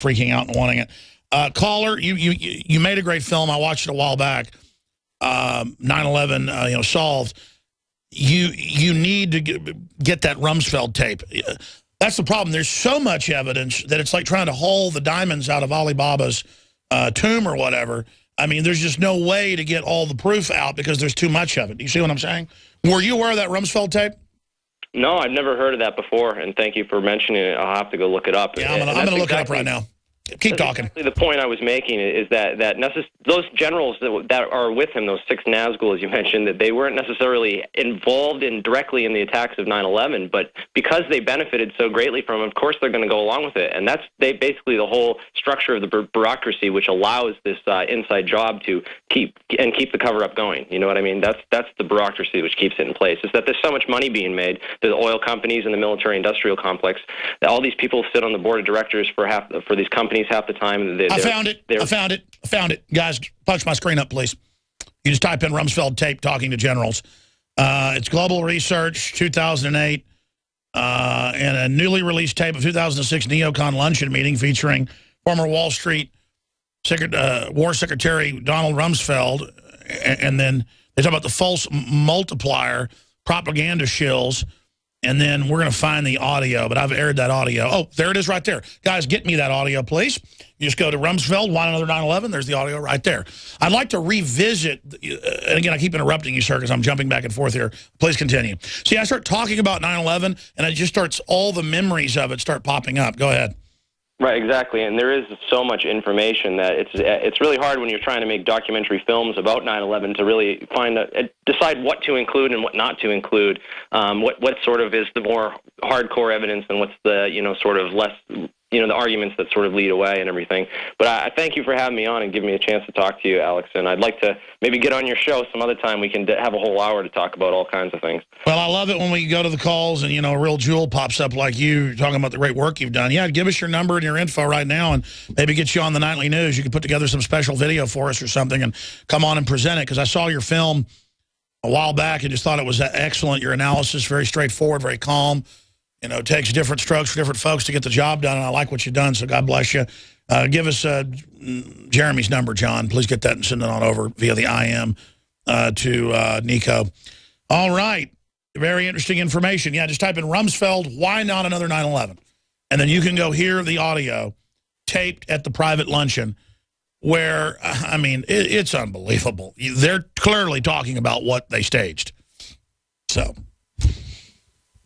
freaking out and wanting it. Caller, you made a great film. I watched it a while back. 9/11, solved. You need to get that Rumsfeld tape. That's the problem. There's so much evidence that it's like trying to haul the diamonds out of Alibaba's tomb or whatever. I mean, there's just no way to get all the proof out because there's too much of it. Do you see what I'm saying? Were you aware of that Rumsfeld tape? No, I've never heard of that before, and thank you for mentioning it. I'll have to go look it up. Yeah, I'm going to look it up right now. Keep talking. Exactly the point I was making is that those generals that are with him, those 6 Nazgul, as you mentioned, that they weren't necessarily involved directly in the attacks of 9/11, but because they benefited so greatly from them, of course they're going to go along with it. And that's basically the whole structure of the bureaucracy, which allows this inside job to keep the cover-up going. You know what I mean? That's the bureaucracy which keeps it in place. Is that there's so much money being made, the oil companies and the military-industrial complex, that all these people sit on the board of directors for these companies half the time. I found it. Guys, punch my screen up, please. You just type in Rumsfeld tape talking to generals. It's Global Research, 2008, and a newly released tape of 2006 neocon luncheon meeting featuring former Wall Street War Secretary Donald Rumsfeld, and then they talk about the false multiplier propaganda shills. And then we're going to find the audio, but I've aired that audio. Oh, there it is right there. Guys, get me that audio, please. You just go to Rumsfeld, Why Another 9/11. There's the audio right there. I'd like to revisit, and again, I keep interrupting you, sir, because I'm jumping back and forth here. Please continue. See, I start talking about 9/11, and it just starts, all the memories of it start popping up. Go ahead. Right, exactly, and there is so much information that it's really hard when you're trying to make documentary films about 9/11 to really decide what to include and what not to include. What sort of is the more hardcore evidence, and what's the sort of less the arguments that sort of lead away and everything. But I thank you for having me on and giving me a chance to talk to you, Alex. And I'd like to maybe get on your show some other time. We can have a whole hour to talk about all kinds of things. Well, I love it when we go to the calls and, a real jewel pops up like you talking about the great work you've done. Yeah, give us your number and your info right now and maybe get you on the Nightly News. You can put together some special video for us or something and come on and present it, because I saw your film a while back and just thought it was excellent. Your analysis, very straightforward, very calm. It takes different strokes for different folks to get the job done, and I like what you've done, so God bless you. Give us Jeremy's number, John. Please get that and send it on over via the IM to Nico. All right. Very interesting information. Yeah, just type in Rumsfeld, Why Not Another 9/11? And then you can go hear the audio taped at the private luncheon where, I mean, it's unbelievable. They're clearly talking about what they staged. So...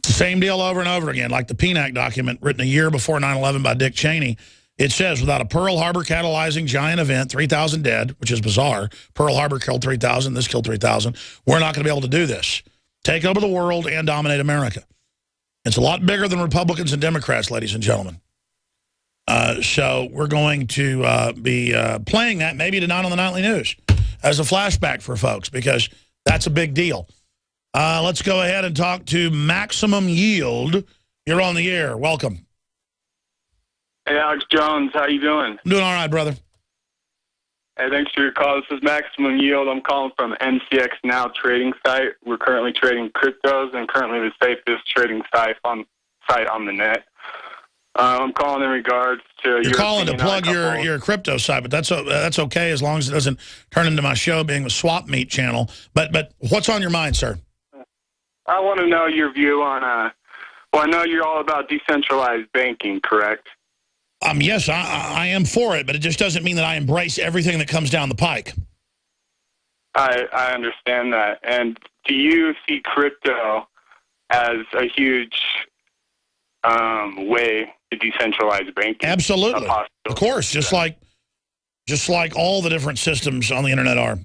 same deal over and over again, like the PNAC document written a year before 9/11 by Dick Cheney. It says, without a Pearl Harbor catalyzing giant event, 3,000 dead, which is bizarre. Pearl Harbor killed 3,000, this killed 3,000. We're not going to be able to do this. Take over the world and dominate America. It's a lot bigger than Republicans and Democrats, ladies and gentlemen. So we're going to be playing that maybe tonight on the Nightly News as a flashback for folks, because that's a big deal. Let's go ahead and talk to Maximum Yield. You're on the air. Welcome. Hey, Alex Jones. How you doing? I'm doing all right, brother. Hey, thanks for your call. This is Maximum Yield. I'm calling from MCX Now trading site. We're currently trading cryptos and currently the safest trading site on the net. I'm calling in regards to You're calling to plug your crypto site, but that's okay as long as it doesn't turn into my show being the Swap Meet channel. But what's on your mind, sir? I want to know your view on, well, I know you're all about decentralized banking, correct? Yes, I am for it, but it just doesn't mean that I embrace everything that comes down the pike. I understand that. And do you see crypto as a huge way to decentralize banking? Absolutely. Of course, just like all the different systems on the internet are.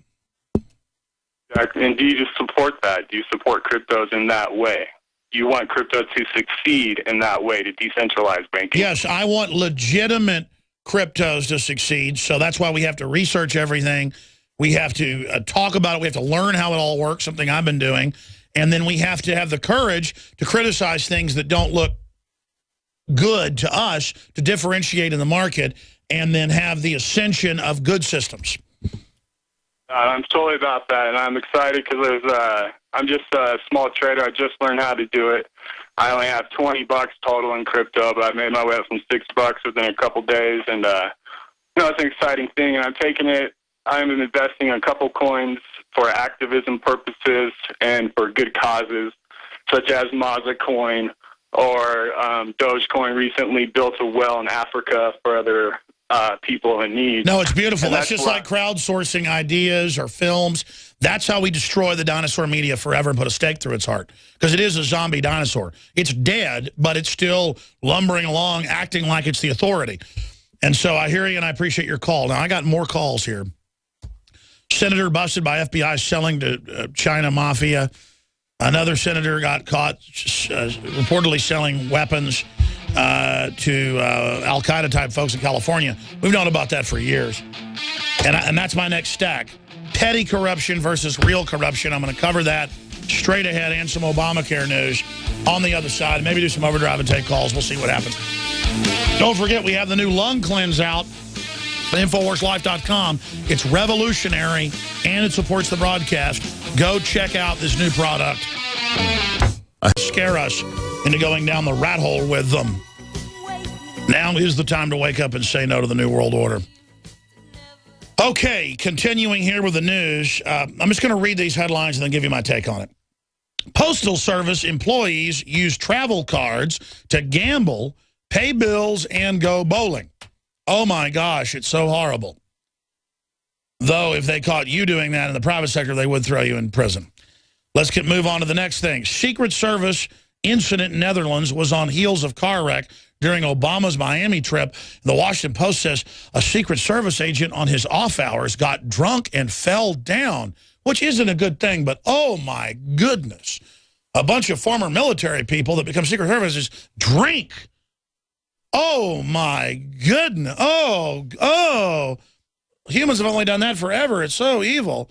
And do you just support that? Do you support cryptos in that way? Do you want crypto to succeed in that way, to decentralize banking? Yes, I want legitimate cryptos to succeed, so that's why we have to research everything. We have to talk about it. We have to learn how it all works, something I've been doing. And then we have to have the courage to criticize things that don't look good to us, to differentiate in the market, and then have the ascension of good systems. I'm totally about that, and I'm excited because I'm just a small trader. I just learned how to do it. I only have $20 total in crypto, but I made my way up from $6 within a couple days, and it's an exciting thing. And I'm taking it. I'm investing in a couple coins for activism purposes and for good causes, such as Maza Coin or Dogecoin recently built a well in Africa for other people in need. No, it's beautiful. And That's just like crowdsourcing ideas or films. That's how we destroy the dinosaur media forever and put a stake through its heart. Because it is a zombie dinosaur. It's dead, but it's still lumbering along, acting like it's the authority. And so I hear you, and I appreciate your call. Now, I got more calls here. Senator busted by FBI selling to China mafia. Another senator got caught reportedly selling weapons to Al-Qaeda type folks in California. We've known about that for years. And that's my next stack. Petty corruption versus real corruption. I'm going to cover that straight ahead and some Obamacare news on the other side. Maybe do some overdrive and take calls. We'll see what happens. Don't forget, we have the new lung cleanse out. InfoWarsLife.com. It's revolutionary, and it supports the broadcast. Go check out this new product. Scare us into going down the rat hole with them. Now is the time to wake up and say no to the New World Order. Okay, continuing here with the news. I'm just going to read these headlines and then give you my take on it. Postal Service employees use travel cards to gamble, pay bills, and go bowling. Oh, my gosh, it's so horrible. Though, if they caught you doing that in the private sector, they would throw you in prison. Let's move on to the next thing. Secret Service incident in Netherlands was on heels of car wreck during Obama's Miami trip. The Washington Post says a Secret Service agent on his off hours got drunk and fell down, which isn't a good thing, but oh, my goodness. A bunch of former military people that become Secret Services drink. Oh, my goodness. Oh. Humans have only done that forever. It's so evil.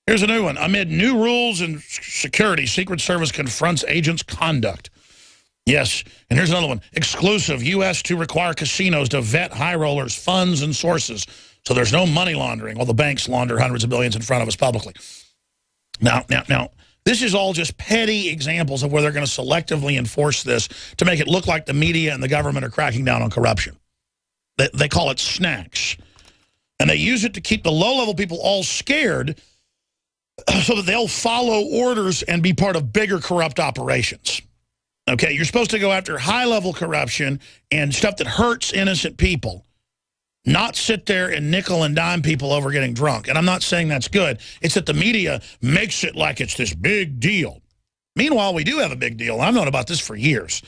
Here's a new one. Amid new rules and security, Secret Service confronts agents' conduct. Yes. And here's another one. Exclusive. U.S. to require casinos to vet high rollers' funds and sources. So there's no money laundering while the banks launder hundreds of billions in front of us publicly. Now. This is all just petty examples of where they're going to selectively enforce this to make it look like the media and the government are cracking down on corruption. They call it snacks. And they use it to keep the low-level people all scared so that they'll follow orders and be part of bigger corrupt operations. Okay, you're supposed to go after high-level corruption and stuff that hurts innocent people, not sit there and nickel and dime people over getting drunk. And I'm not saying that's good. It's that the media makes it like it's this big deal. Meanwhile, we do have a big deal. I've known about this for years.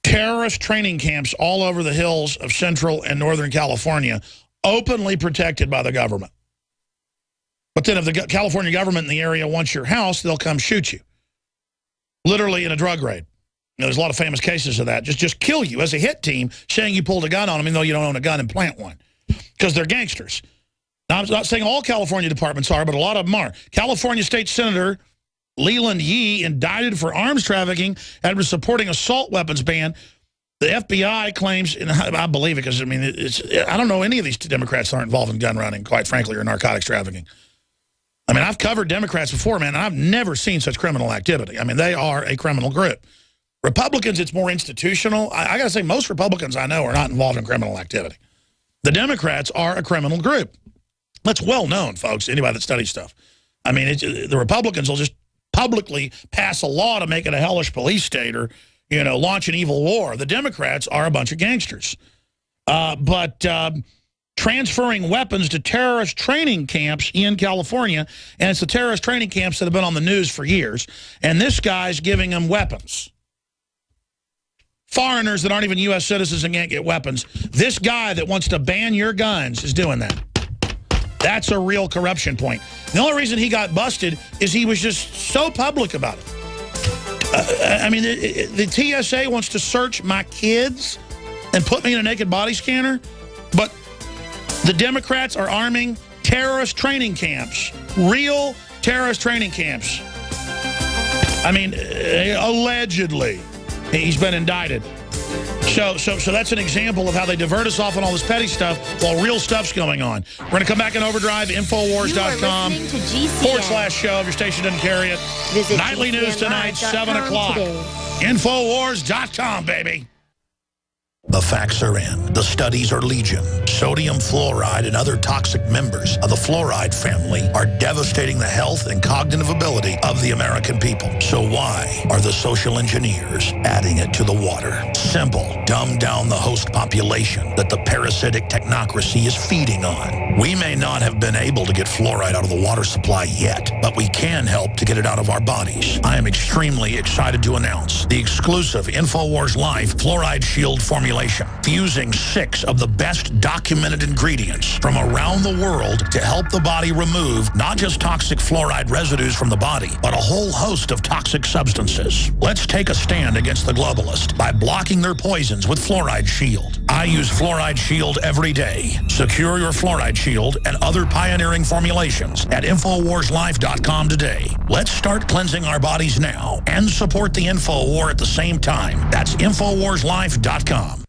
Terrorist training camps all over the hills of Central and Northern California, openly protected by the government. But then if the California government in the area wants your house, they'll come shoot you. Literally in a drug raid. There's a lot of famous cases of that. Just kill you as a hit team, saying you pulled a gun on them, even though you don't own a gun and plant one. Because they're gangsters. Now, I'm not saying all California departments are, but a lot of them are. California State Senator Leland Yee indicted for arms trafficking and supporting assault weapons ban. The FBI claims, and I believe it because, I mean, I don't know any of these Democrats that aren't involved in gun running, quite frankly, or narcotics trafficking. I mean, I've covered Democrats before, man, and I've never seen such criminal activity. I mean, they are a criminal group. Republicans, it's more institutional. I got to say, most Republicans I know are not involved in criminal activity. The Democrats are a criminal group. That's well known, folks, anybody that studies stuff. I mean, the Republicans will just publicly pass a law to make it a hellish police state or, you know, launch an evil war. The Democrats are a bunch of gangsters. But transferring weapons to terrorist training camps in California, and it's the terrorist training camps that have been on the news for years, and this guy's giving them weapons. Foreigners that aren't even U.S. citizens and can't get weapons. This guy that wants to ban your guns is doing that. That's a real corruption point. The only reason he got busted is he was just so public about it. I mean, the TSA wants to search my kids and put me in a naked body scanner, but the Democrats are arming terrorist training camps, real terrorist training camps. I mean, allegedly. He's been indicted. So that's an example of how they divert us off on all this petty stuff while real stuff's going on. We're going to come back in overdrive, Infowars.com/show if your station doesn't carry it. Visit Nightly news tonight, 7 o'clock. Infowars.com, baby. The facts are in. The studies are legion. Sodium fluoride and other toxic members of the fluoride family are devastating the health and cognitive ability of the American people. So why are the social engineers adding it to the water? Simple. Dumb down the host population that the parasitic technocracy is feeding on. We may not have been able to get fluoride out of the water supply yet, but we can help to get it out of our bodies. I am extremely excited to announce the exclusive InfoWars Life Fluoride Shield formulation, fusing 6 of the best documented ingredients from around the world to help the body remove not just toxic fluoride residues from the body, but a whole host of toxic substances. Let's take a stand against the globalists by blocking their poisons with Fluoride Shield. I use Fluoride Shield every day. Secure your Fluoride Shield and other pioneering formulations at InfoWarsLife.com today. Let's start cleansing our bodies now and support the Info War at the same time. That's InfoWarsLife.com.